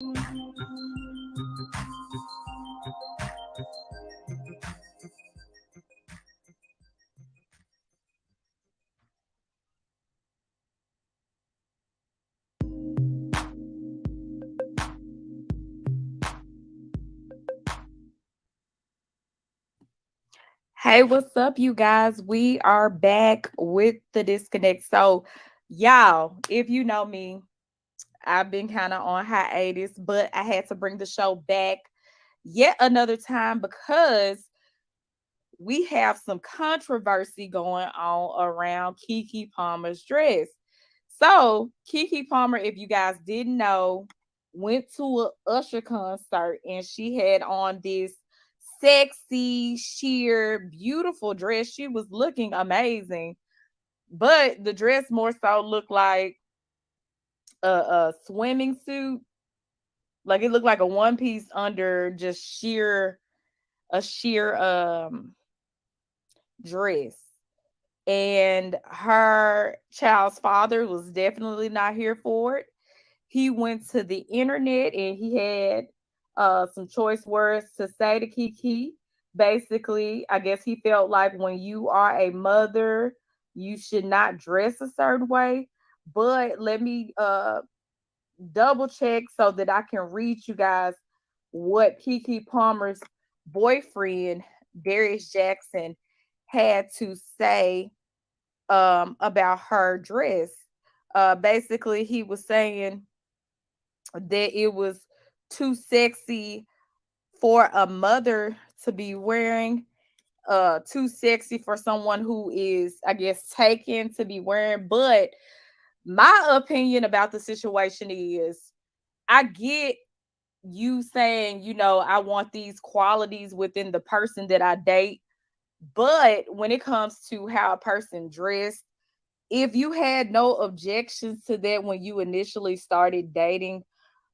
Hey, what's up, you guys? We are back with the disconnect. So, y'all, if you know me, I've been kind of on hiatus, but I had to bring the show back yet another time because we have some controversy going on around Keke Palmer's dress. So, Keke Palmer, if you guys didn't know, went to a Usher concert and she had on this sexy, sheer, beautiful dress. She was looking amazing, but the dress more so looked like a swimming suit. Like it looked like a one piece under just sheer dress. And her child's father was definitely not here for it. He went to the internet and he had some choice words to say to Kiki. Basically, I guess he felt like when you are a mother, you should not dress a certain way. But let me double check so that I can read you guys what Keke Palmer's boyfriend, Darius Jackson, had to say about her dress. Basically, he was saying that it was too sexy for a mother to be wearing, too sexy for someone who is, I guess, taken to be wearing. But my opinion about the situation is I get you saying, I want these qualities within the person that I date. But when it comes to how a person dressed, if you had no objections to that when you initially started dating,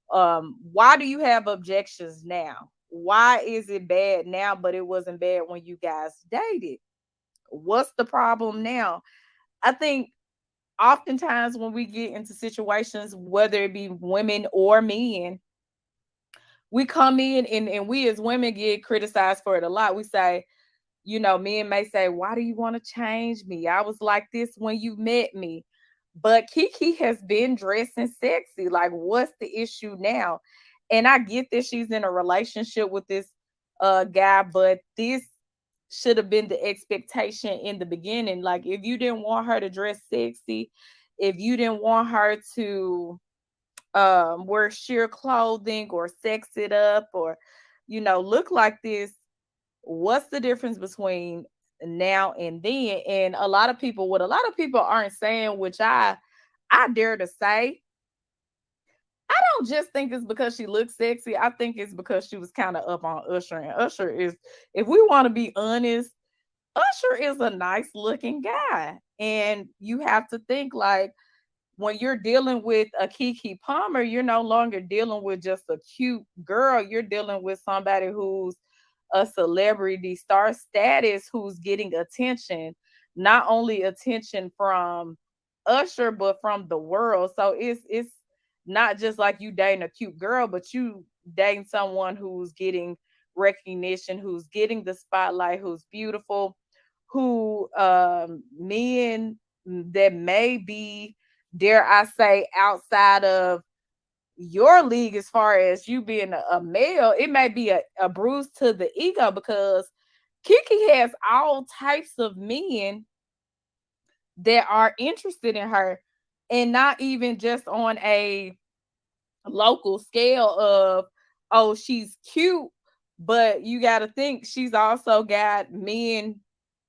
why do you have objections now? Why is it bad now but it wasn't bad when you guys dated? What's the problem now? I think oftentimes when we get into situations, whether it be women or men, we come in and we as women get criticized for it a lot. We say, men may say, why do you want to change me? I was like this when you met me. But Kiki has been dressing sexy. Like, what's the issue now? And I get that she's in a relationship with this guy, but this should have been the expectation in the beginning. Like, if you didn't want her to dress sexy, if you didn't want her to wear sheer clothing or sex it up or, look like this, what's the difference between now and then? And what a lot of people aren't saying, which I dare to say, I don't just think it's because she looks sexy. I think it's because she was kind of up on Usher. And Usher is, if we want to be honest, Usher is a nice looking guy. And you have to think like when you're dealing with a Keke Palmer, you're no longer dealing with just a cute girl. You're dealing with somebody who's a celebrity star status who's getting attention, not only attention from Usher, but from the world. So it's not just like you dating a cute girl, but you dating someone who's getting recognition, who's getting the spotlight, who's beautiful, who men that may be, dare I say, outside of your league as far as you being a male, it may be a bruise to the ego because Kiki has all types of men that are interested in her, and not even just on a local scale of, oh, she's cute, but you got to think she's also got men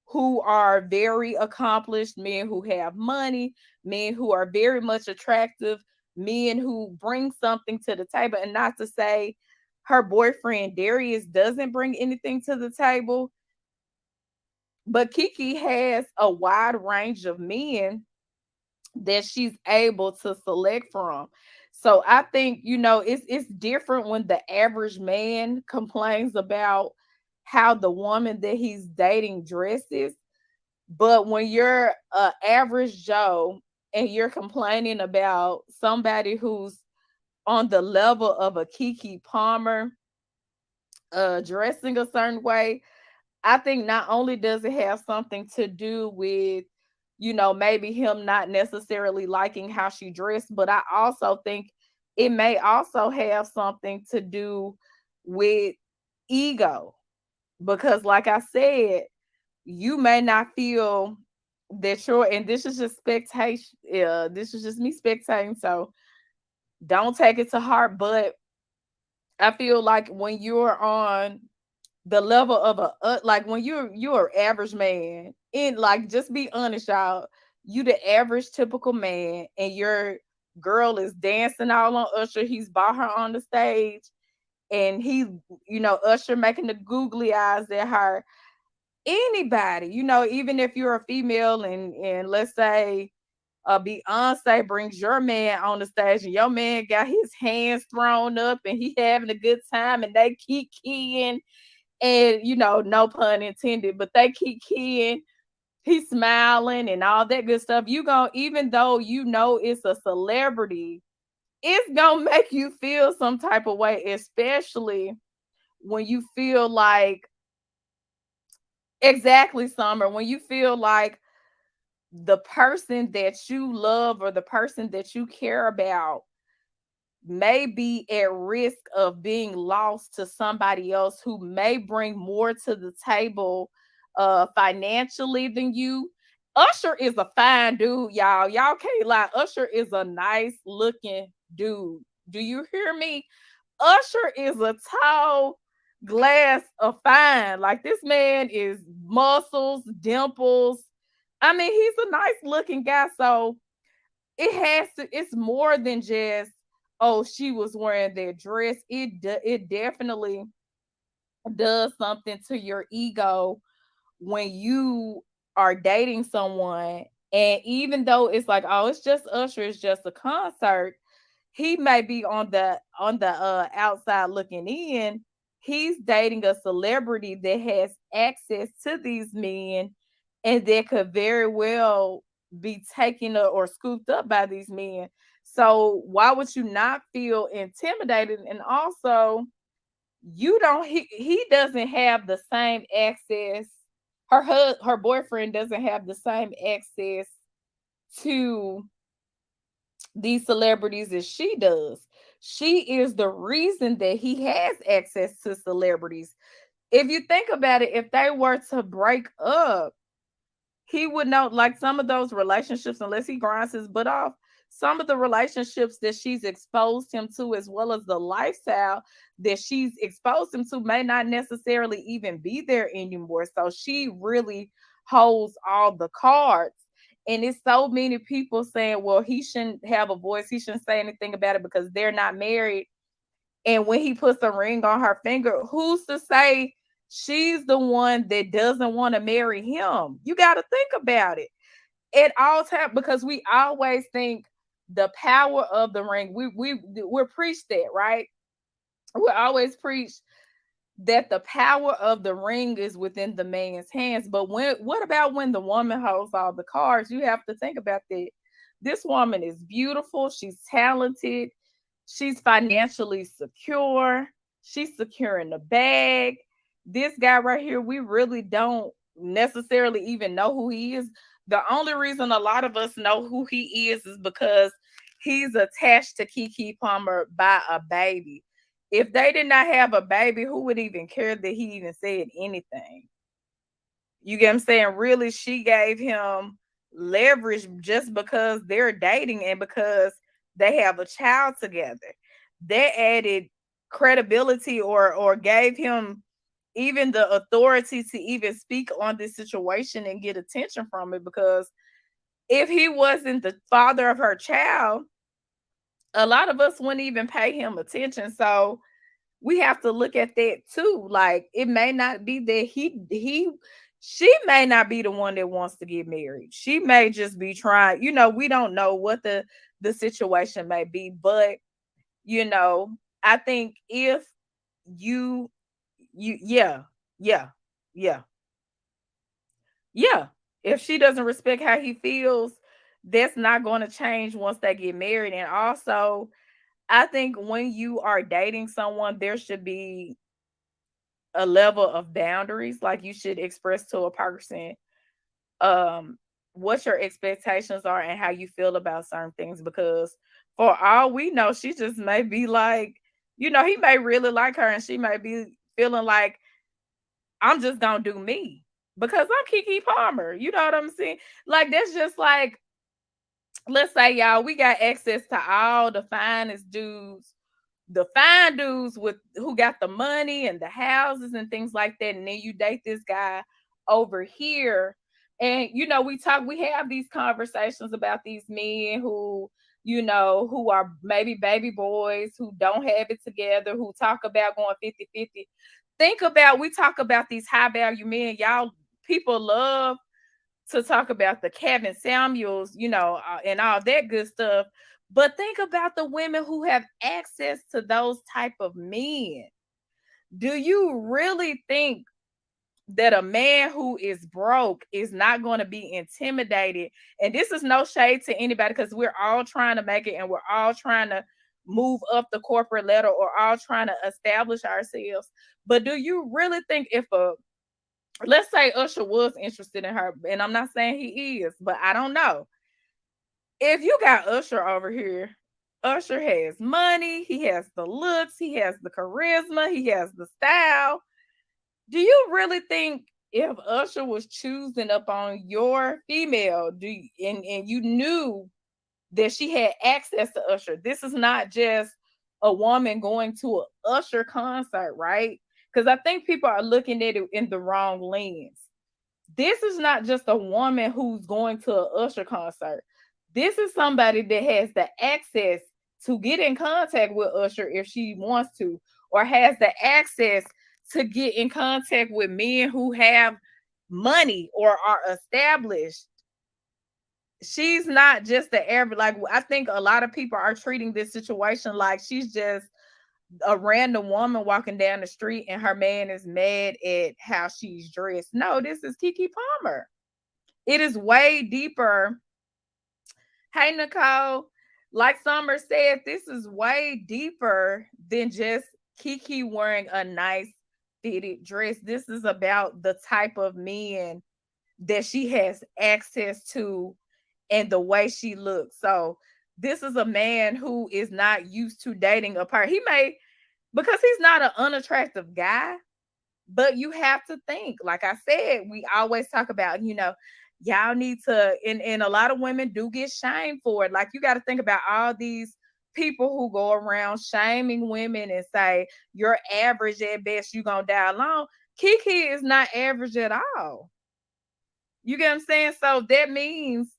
who are very accomplished, men who have money, men who are very much attractive, men who bring something to the table. And not to say her boyfriend Darius doesn't bring anything to the table, but Kiki has a wide range of men that she's able to select from. So I think, it's different when the average man complains about how the woman that he's dating dresses. But when you're average Joe and you're complaining about somebody who's on the level of a Keke Palmer dressing a certain way. I think not only does it have something to do with, maybe him not necessarily liking how she dressed, but I also think it may also have something to do with ego. Because, like I said, you may not feel that you're, and this is just spectation. This is just me spectating. So don't take it to heart. But I feel like when you're on the level of like when you're an average man, and like just be honest, y'all, you the average typical man, and your girl is dancing all on Usher. He's bought her on the stage, and Usher making the googly eyes at her. Anybody, even if you're a female, and let's say Beyonce brings your man on the stage, and your man got his hands thrown up, and he having a good time, and they keep keying, and no pun intended, but they keep keying, he's smiling and all that good stuff. You go, even though it's a celebrity, it's gonna make you feel some type of way, especially when you feel like, exactly, Summer, when you feel like the person that you love or the person that you care about may be at risk of being lost to somebody else who may bring more to the table financially than you. Usher is a fine dude, y'all. Y'all can't lie. Usher is a nice looking dude. Do you hear me? Usher is a tall glass of fine. Like, this man is muscles, dimples. I mean, he's a nice looking guy. So it's more than just, oh, she was wearing that dress. It definitely does something to your ego when you are dating someone, and even though it's like, oh, it's just Usher, it's just a concert, he may be on the outside looking in. He's dating a celebrity that has access to these men, and that could very well be taken or scooped up by these men. So why would you not feel intimidated? And also, you don't he doesn't have the same access. Her boyfriend doesn't have the same access to these celebrities as she does. She is the reason that he has access to celebrities. If you think about it, if they were to break up, he would know, like, some of those relationships, unless he grinds his butt off, some of the relationships that she's exposed him to, as well as the lifestyle that she's exposed him to, may not necessarily even be there anymore. So she really holds all the cards. And it's so many people saying, well, he shouldn't have a voice, he shouldn't say anything about it because they're not married. And when he puts a ring on her finger, who's to say she's the one that doesn't want to marry him? You got to think about it at all times, because we always think the power of the ring. We're preached that, right? We always preach that the power of the ring is within the man's hands. But what about when the woman holds all the cards? You have to think about that. This woman is beautiful, she's talented, she's financially secure, she's secure in the bag. This guy right here, we really don't necessarily even know who he is. The only reason a lot of us know who he is because he's attached to Keke Palmer by a baby. If they did not have a baby, who would even care that he even said anything? You get what I'm saying? Really, she gave him leverage just because they're dating and because they have a child together. That added credibility, or gave him even the authority to even speak on this situation and get attention from it. Because if he wasn't the father of her child, a lot of us wouldn't even pay him attention. So we have to look at that too. Like, it may not be that she may not be the one that wants to get married. She may just be trying, we don't know what the situation may be. But you know, I think if you yeah, yeah, yeah, yeah. If she doesn't respect how he feels, that's not going to change once they get married. And also, I think when you are dating someone, there should be a level of boundaries. Like you should express to a person um what your expectations are and how you feel about certain things, because for all we know, she just may be like, he may really like her and she may be feeling like, I'm just gonna do me because I'm Keke Palmer. You know what I'm saying? Like that's just like, let's say y'all, we got access to all the finest dudes, the fine dudes with who got the money and the houses and things like that, and then you date this guy over here, and we have these conversations about these men who, who are maybe baby boys who don't have it together, who talk about going 50-50. Think about, we talk about these high value men, y'all. People love to talk about the Kevin Samuels, and all that good stuff. But think about the women who have access to those type of men. Do you really think that a man who is broke is not going to be intimidated? And this is no shade to anybody, because we're all trying to make it and we're all trying to move up the corporate ladder or all trying to establish ourselves. But do you really think, if a, let's say Usher was interested in her, and I'm not saying he is, but I don't know. If you got Usher over here, Usher has money, he has the looks, he has the charisma, he has the style. Do you really think if Usher was choosing up on your female, and you knew that she had access to Usher? This is not just a woman going to a Usher concert, right? Because I think people are looking at it in the wrong lens. This is not just a woman who's going to a Usher concert. This is somebody that has the access to get in contact with Usher if she wants to, or has the access to get in contact with men who have money or are established. She's not just the average. Like, I think a lot of people are treating this situation like she's just a random woman walking down the street and her man is mad at how she's dressed. No, this is Keke Palmer. It is way deeper. Hey, Nicole, like Summer said, this is way deeper than just Keke wearing a nice fitted dress. This is about the type of men that she has access to and the way she looks. So this is a man who is not used to dating a person. He may, because he's not an unattractive guy, but you have to think, like I said, we always talk about, y'all need to, and a lot of women do get shamed for it. Like, you got to think about all these people who go around shaming women and say, you're average at best, you're going to die alone. Keke is not average at all. You get what I'm saying? So that means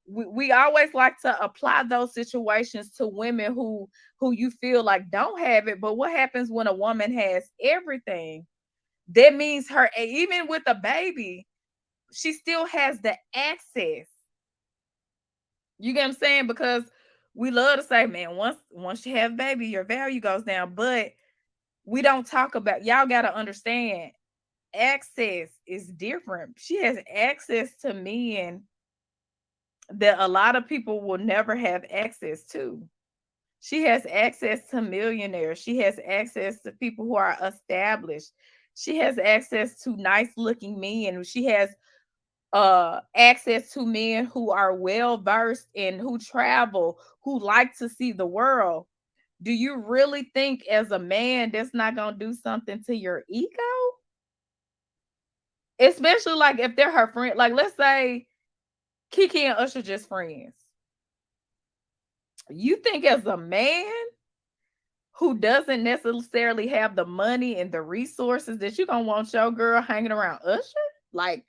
we always like to apply those situations to women who you feel like don't have it. But what happens when a woman has everything? That means her, even with a baby, she still has the access. You get what I'm saying? Because we love to say, man, once you have a baby, your value goes down. But we don't talk about, y'all got to understand, access is different. She has access to men that a lot of people will never have access to. She has access to millionaires. She has access to people who are established. She has access to nice looking men. She has access to men who are well versed and who travel, who like to see the world. Do you really think, as a man, that's not going to do something to your ego? Especially like if they're her friend. Like, let's say Keke and Usher just friends. You think, as a man who doesn't necessarily have the money and the resources, that you gonna want your girl hanging around Usher? Like,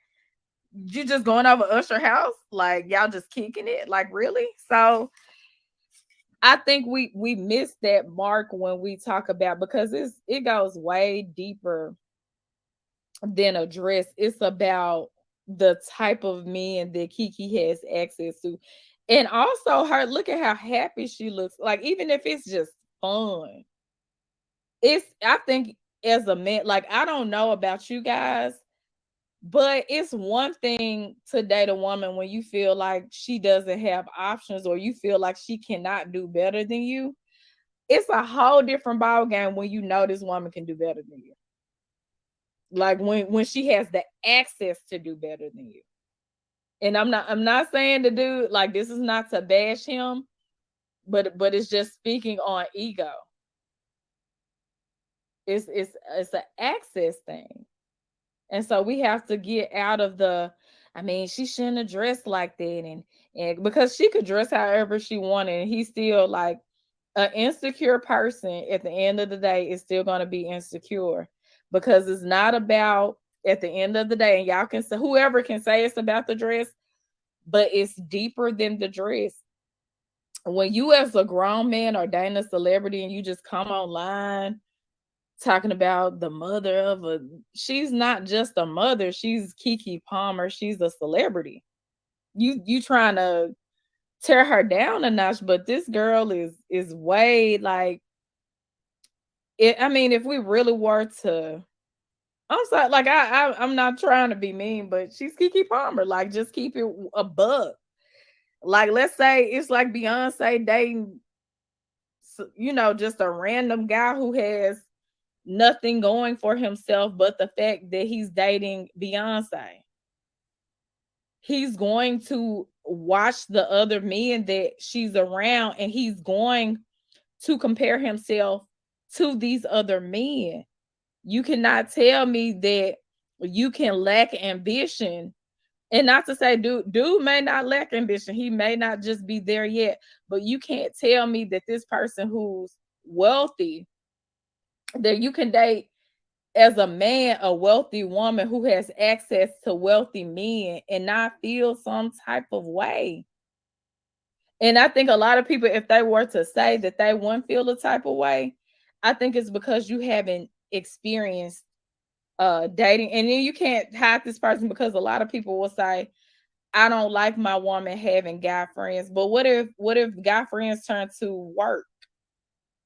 you just going over Usher house? Like, y'all just kicking it? Like, really? So I think we miss that mark when we talk about, because it goes way deeper than a dress. It's about the type of men that Keke has access to. And also her, look at how happy she looks. Like, even if it's just fun, it's, I think, as a man, like, I don't know about you guys, but it's one thing to date a woman when you feel like she doesn't have options, or you feel like she cannot do better than you. It's a whole different ball game when you know this woman can do better than you. Like when she has the access to do better than you. And I'm not saying the dude like this is not to bash him, but it's just speaking on ego. It's an access thing. And so we have to get out of the, I mean, she shouldn't have dressed like that. And because she could dress however she wanted, and he's still like an insecure person at the end of the day is still going to be insecure because it's not about at the end of the day, and y'all can say whoever can say it's about the dress, but it's deeper than the dress. When you as a grown man are dating a celebrity and you just come online talking about the mother of a, she's not just a mother, she's Keke Palmer, she's a celebrity. You trying to tear her down a notch, but this girl is way like it. I mean, if we really were to, I'm sorry, like I'm not trying to be mean, but she's Keke Palmer. Like, just keep it a buck. Like, let's say it's like Beyonce dating, just a random guy who has nothing going for himself but the fact that he's dating Beyonce. He's going to watch the other men that she's around and he's going to compare himself to these other men. You cannot tell me that you can lack ambition. And not to say dude may not lack ambition. He may not just be there yet, but you can't tell me that this person who's wealthy, that you can date as a man a wealthy woman who has access to wealthy men and not feel some type of way. And I think a lot of people, if they were to say that they wouldn't feel the type of way, I think it's because you haven't experienced dating. And then you can't hide this person because a lot of people will say, I don't like my woman having guy friends. But what if guy friends turn to work?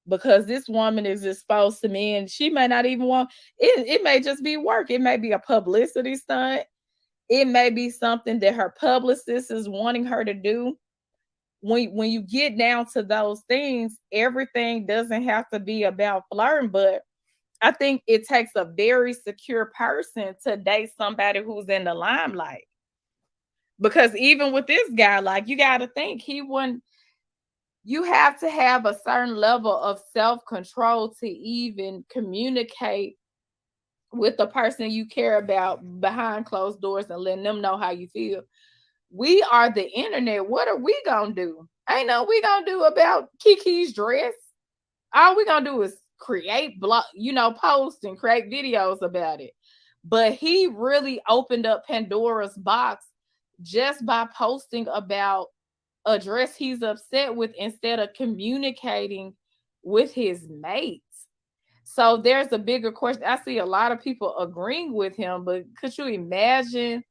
Because this woman is exposed to men, she may not even want it. It may just be work. It may be a publicity stunt. It may be something that her publicist is wanting her to do. When you get down to those things, everything doesn't have to be about flirting, but I think it takes a very secure person to date somebody who's in the limelight. Because even with this guy, like, you got to think he wouldn't, you have to have a certain level of self-control to even communicate with the person you care about behind closed doors and letting them know how you feel. We are the internet. What are we gonna do? Ain't no we gonna do about Kiki's dress. All we gonna do is create post and create videos about it. But he really opened up Pandora's box just by posting about a dress he's upset with instead of communicating with his mates. So there's a bigger question. I see a lot of people agreeing with him, but could you imagine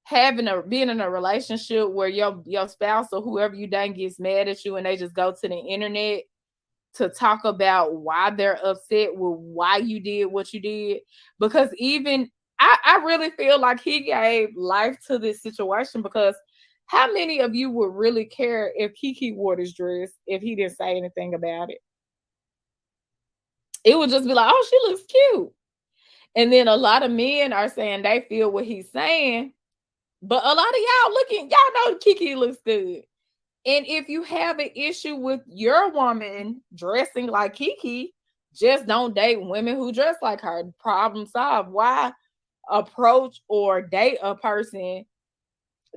being in a relationship where your spouse or whoever you date gets mad at you and they just go to the internet to talk about why they're upset with why you did what you did? Because even I really feel like he gave life to this situation, because how many of you would really care if Keke wore this dress if he didn't say anything about it? It would just be like, oh, she looks cute. And then a lot of men are saying they feel what he's saying, but a lot of y'all know Keke looks good. And if you have an issue with your woman dressing like Keke, just don't date women who dress like her. Problem solved. Why approach or date a person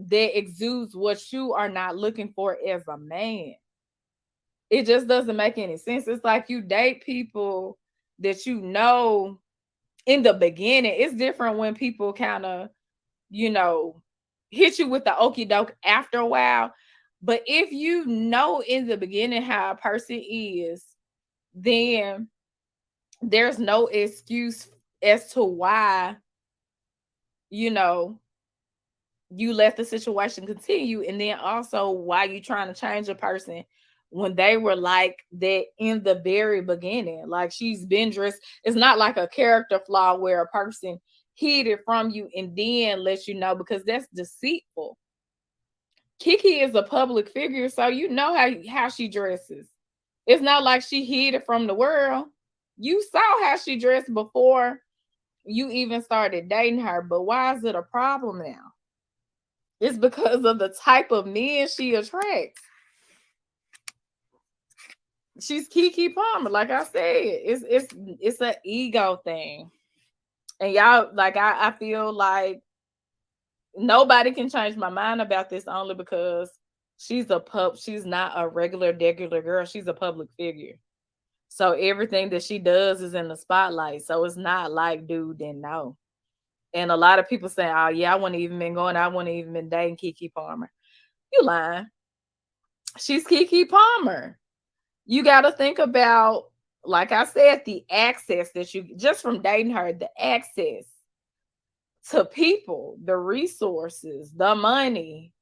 that exudes what you are not looking for as a man? It just doesn't make any sense. It's like you date people that you know in the beginning. It's different when people kind of, you know, hit you with the okey doke after a while. But if you know in the beginning how a person is, then there's no excuse as to why, you know, you let the situation continue. And then also why you trying to change a person when they were like that in the very beginning. Like, she's been dressed. It's not like a character flaw where a person hid it from you and then let you know, because that's deceitful. Keke is a public figure, so you know how she dresses. It's not like she hid it from the world. You saw how she dressed before you even started dating her, but why is it a problem now? It's because of the type of men she attracts. She's Keke Palmer, like I said. It's an ego thing. And y'all, like I feel like nobody can change my mind about this only because she's not a regular girl. She's a public figure. So everything that she does is in the spotlight. So it's not like dude didn't know. And a lot of people say, "Oh yeah, I wouldn't even been going. I wouldn't even been dating Keke Palmer." You lying? She's Keke Palmer. You got to think about, like I said, the access that you just from dating her, the access to people, the resources, the money,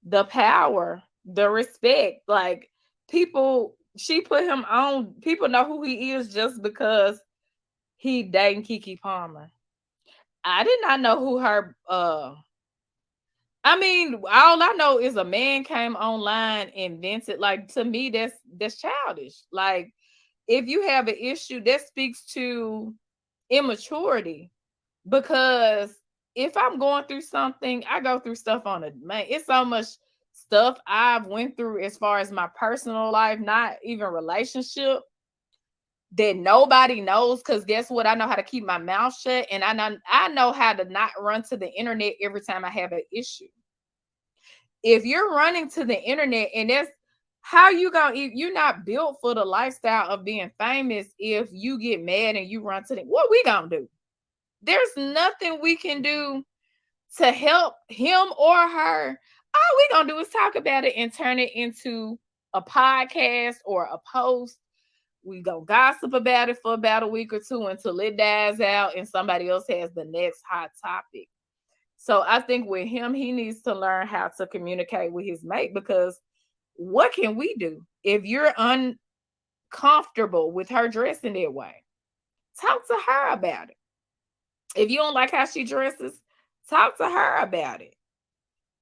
the power, the respect. Like people, she put him on. People know who he is just because he dating Keke Palmer. I did not know who her I mean, all I know is a man came online and vented. Like to me, that's childish. Like if you have an issue, that speaks to immaturity. Because if I'm going through something, I go through stuff on a man. It's so much stuff I've went through as far as my personal life, not even relationship, that nobody knows. Because guess what? I know how to keep my mouth shut, and I know how to not run to the internet every time I have an issue. If you're running to the internet, and that's how you gonna you're not built for the lifestyle of being famous. If you get mad and you run to the, what we gonna do? There's nothing we can do to help him or her. All we gonna do is talk about it and turn it into a podcast or a post. We go gossip about it for about a week or two until it dies out and somebody else has the next hot topic. So I think with him, he needs to learn how to communicate with his mate, because what can we do if you're uncomfortable with her dressing that way? Talk to her about it. If you don't like how she dresses, talk to her about it.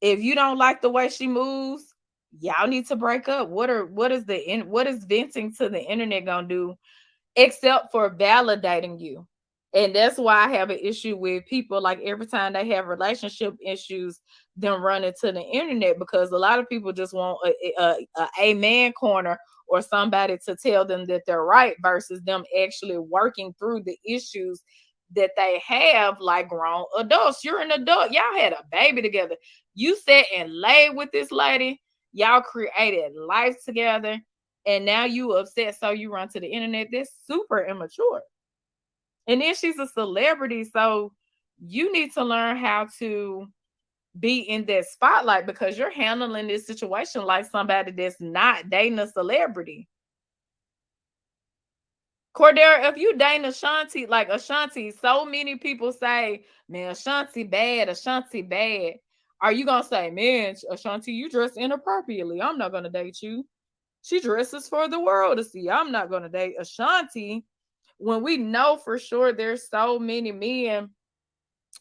If you don't like the way she moves, y'all need to break up. What is venting to the internet gonna do except for validating you? And that's why I have an issue with people, like every time they have relationship issues, them running to the internet, because a lot of people just want a man corner or somebody to tell them that they're right versus them actually working through the issues that they have like grown adults. You're an adult. Y'all had a baby together. You sat and laid with this lady. Y'all created life together. And now you upset, so you run to the internet. That's super immature. And then she's a celebrity, so you need to learn how to be in that spotlight, because you're handling this situation like somebody that's not dating a celebrity. Cordero, if you dating Ashanti, like Ashanti, so many people say, man, Ashanti bad. Are you gonna say, man, Ashanti, you dress inappropriately? I'm not gonna date you. She dresses for the world to see. I'm not gonna date Ashanti. When we know for sure there's so many men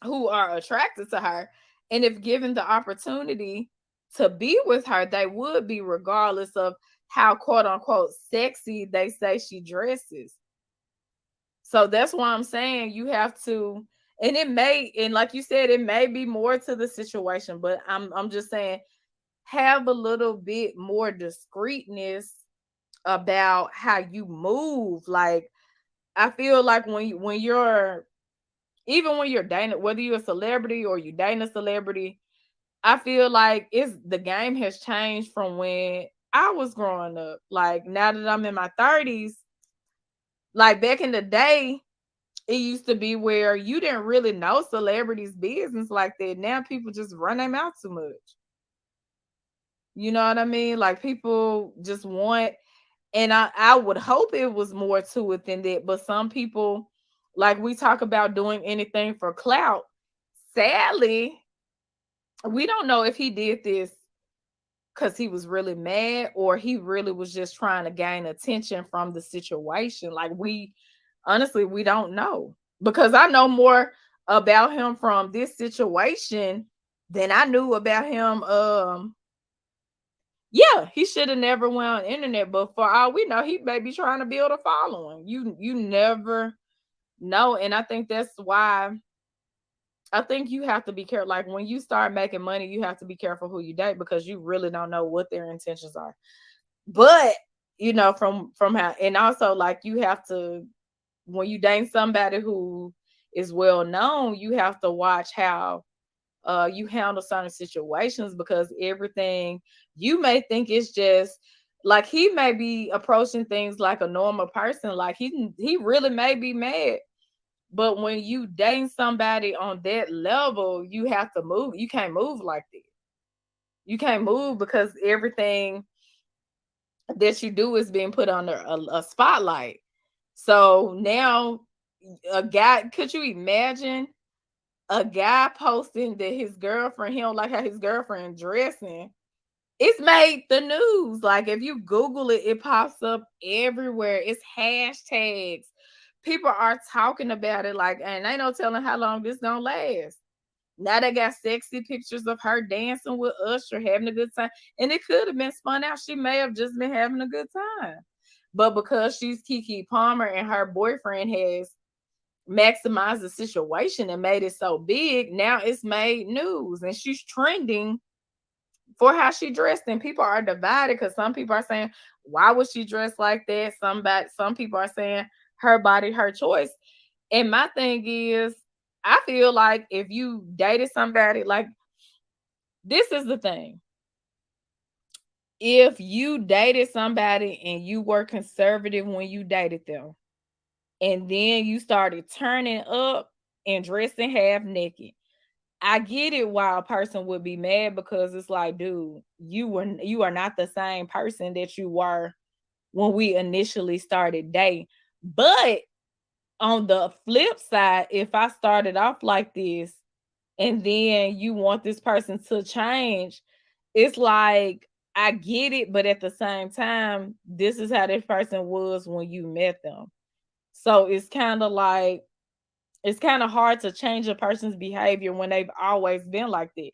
who are attracted to her, and if given the opportunity to be with her, they would be, regardless of how quote unquote sexy they say she dresses. So that's why I'm saying you have to, and it may, and like you said, it may be more to the situation, but I'm just saying have a little bit more discreetness about how you move. Like I feel like when you're, even when you're dating, whether you're a celebrity or you dating a celebrity, I feel like it's the game has changed from when I was growing up. Like now that I'm in my 30s, like back in the day, it used to be where you didn't really know celebrities' business like that. Now people just run their mouth too much. You know what I mean? Like people just want, and I would hope it was more to it than that. But some people, like we talk about doing anything for clout. Sadly, we don't know if he did this because he was really mad or he really was just trying to gain attention from the situation. Like we honestly, we don't know, because I know more about him from this situation than I knew about him Yeah, he should have never went on the internet, but for all we know, he may be trying to build a following. You never know. And I think that's why I think you have to be careful. Like when you start making money, you have to be careful who you date because you really don't know what their intentions are. But from how, and also like you have to, when you date somebody who is well known, you have to watch how you handle certain situations, because everything you may think is just like he may be approaching things like a normal person, like he really may be mad, but when you dating somebody on that level, you have to move. You can't move like that. You can't move because everything that you do is being put under a spotlight. So now a guy, could you imagine a guy posting that his girlfriend, he don't like how his girlfriend dressing? It's made the news. Like if you Google it, it pops up everywhere. It's hashtags. People are talking about it, like, and ain't no telling how long this gonna last. Now they got sexy pictures of her dancing with Usher, having a good time. And it could have been spun out. She may have just been having a good time. But because she's Keke Palmer and her boyfriend has maximized the situation and made it so big, now it's made news. And she's trending for how she dressed. And people are divided because some people are saying, why would she dress like that? Some people are saying her body, her choice. And my thing is, I feel like if you dated somebody, like, this is the thing. If you dated somebody and you were conservative when you dated them, and then you started turning up and dressing half naked, I get it why a person would be mad, because it's like, dude, you are not the same person that you were when we initially started dating. But on the flip side, if I started off like this and then you want this person to change, it's like I get it, but at the same time, this is how this person was when you met them. So it's kind of hard to change a person's behavior when they've always been like that.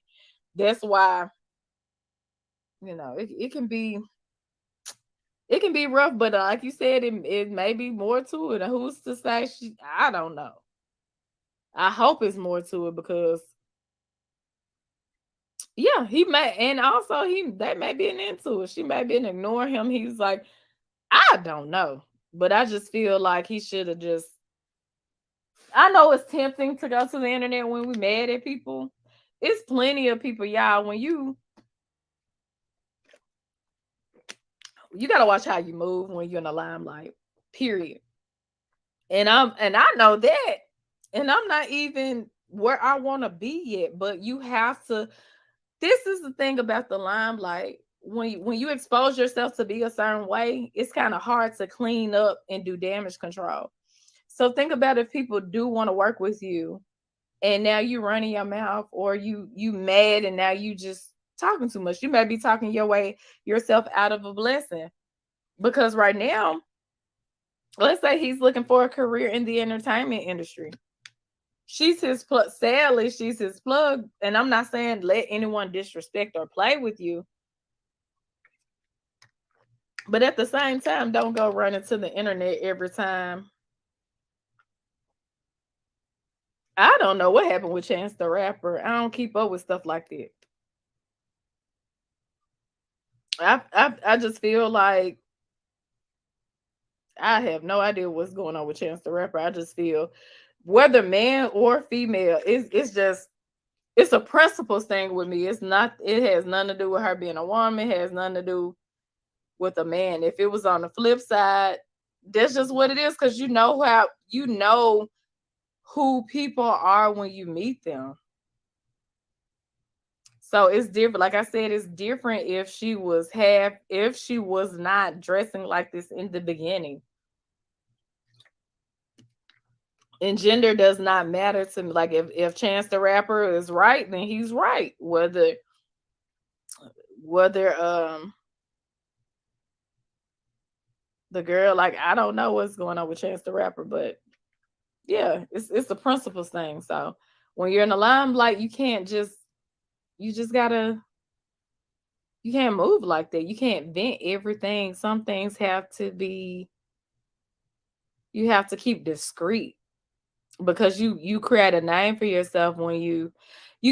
That's why, it can be rough, but like you said, it may be more to it. And who's to say I don't know. I hope it's more to it because yeah, he may, and also he they may be into it. She may be ignoring him. He's like, I don't know. But I just feel like he should have just, I know it's tempting to go to the internet when we mad at people. It's plenty of people, y'all. When you gotta watch how you move when you're in the limelight. Period. And I know that. And I'm not even where I want to be yet. But you have to. This is the thing about the limelight. When you expose yourself to be a certain way, it's kind of hard to clean up and do damage control. So think about if people do want to work with you, and now you running your mouth, or you mad, and now you just talking too much. You may be talking your way yourself out of a blessing, because right now, let's say he's looking for a career in the entertainment industry. She's his plug. Sadly, she's his plug. And I'm not saying let anyone disrespect or play with you, but at the same time, don't go running to the internet every time. I don't know what happened with Chance the Rapper. I don't keep up with stuff like that. I just feel like I have no idea what's going on with Chance the Rapper. I just feel whether man or female, it's just it's a principles thing with me. It's not. It has nothing to do with her being a woman. It has nothing to do with a man. If it was on the flip side, that's just what it is. Because you know who people are when you meet them. So it's different. Like I said, it's different if she was not dressing like this in the beginning. And gender does not matter to me. Like if Chance the Rapper is right, then he's right. Whether the girl, like, I don't know what's going on with Chance the Rapper, but yeah, it's the principles thing. So when you're in the limelight, you can't just you just gotta You can't move like that. You can't vent everything. Some things have to be, you have to keep discreet because you create a name for yourself when you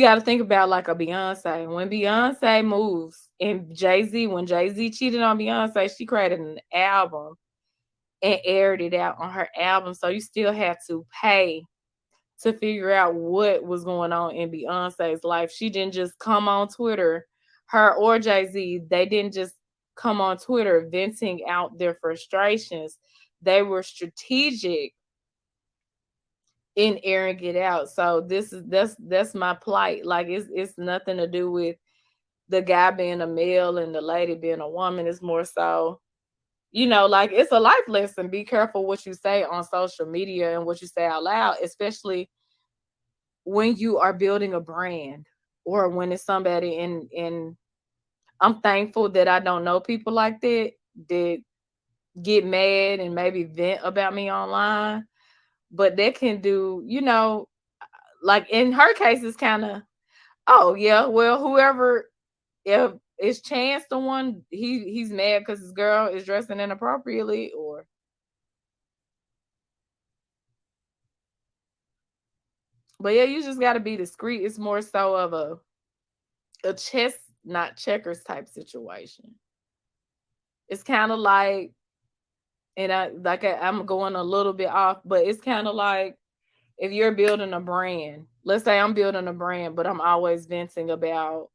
got to think about like a Beyonce. When Beyonce moves and Jay-Z, when Jay-Z cheated on Beyonce, she created an album and aired it out on her album. So you still had to pay to figure out what was going on in Beyonce's life. She didn't just come on Twitter, her or Jay-Z, they didn't just come on Twitter venting out their frustrations. They were strategic in airing it out. So that's my plight. Like it's nothing to do with the guy being a male and the lady being a woman. It's more so, like it's a life lesson. Be careful what you say on social media and what you say out loud, especially when you are building a brand or when it's somebody in I'm thankful that I don't know people like that get mad and maybe vent about me online, but that can do, like in her case it's kind of, oh yeah, well whoever, if it's Chance the one, he's mad because his girl is dressing inappropriately, or but yeah, you just got to be discreet. It's more so of a chess not checkers type situation. It's kind of like, and I'm going a little bit off, but it's kind of like if you're building a brand. Let's say I'm building a brand, but I'm always venting about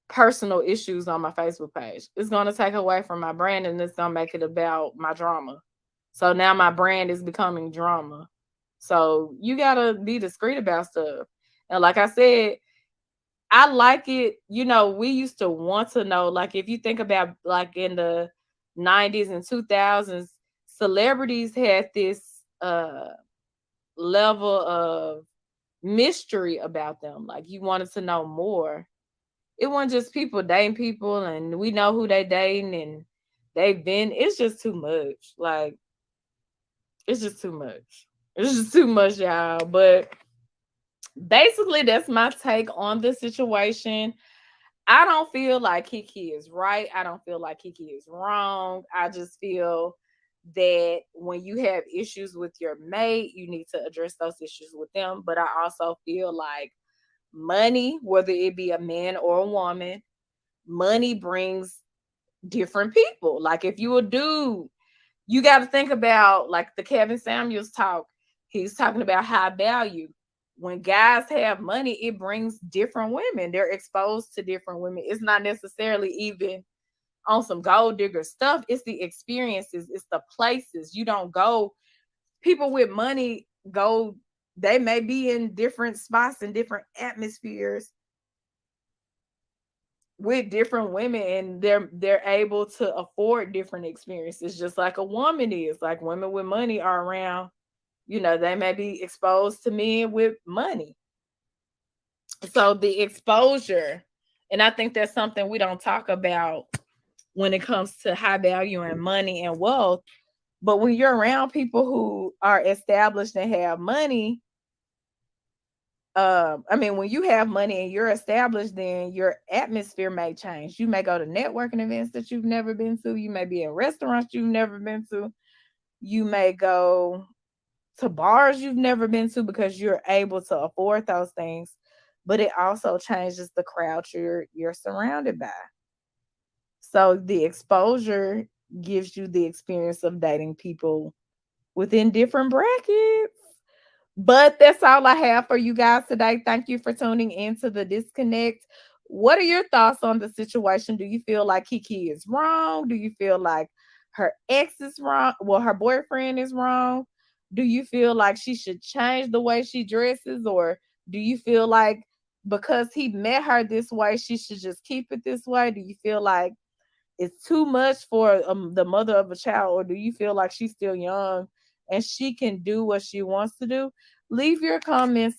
personal issues on my Facebook page. It's going to take away from my brand and it's going to make it about my drama. So now my brand is becoming drama. So you got to be discreet about stuff. And like I said, I like it. We used to want to know, like, if you think about like in the 90s and 2000s, celebrities had this level of mystery about them. Like, you wanted to know more. It wasn't just people dating people and we know who they dating and they've been. It's just too much. Like, it's just too much. It's just too much, y'all. But basically, that's my take on the situation. I don't feel like Keke is right. I don't feel like Keke is wrong. I just feel that when you have issues with your mate, you need to address those issues with them. But I also feel like money, whether it be a man or a woman, money brings different people. Like if you a dude, you got to think about like the Kevin Samuels talk. He's talking about high value. When guys have money, it brings different women. They're exposed to different women. It's not necessarily even on some gold digger stuff. It's the experiences, it's the places. You don't go, people with money go, they may be in different spots and different atmospheres with different women and they're able to afford different experiences just like a woman is. Like women with money are around, they may be exposed to men with money. So the exposure, and I think that's something we don't talk about when it comes to high value and money and wealth. But when you're around people who are established and have money, when you have money and you're established, then your atmosphere may change. You may go to networking events that you've never been to. You may be in restaurants you've never been to. You may go to bars you've never been to because you're able to afford those things. But it also changes the crowd you're surrounded by. So the exposure gives you the experience of dating people within different brackets. But that's all I have for you guys today. Thank you for tuning in to the disconnect. What are your thoughts on the situation? Do you feel like Keke is wrong? Do you feel like her ex is wrong? Well, her boyfriend is wrong. Do you feel like she should change the way she dresses? Or do you feel like because he met her this way, she should just keep it this way? Do you feel like it's too much for the mother of a child, or do you feel like she's still young and she can do what she wants to do? Leave your comments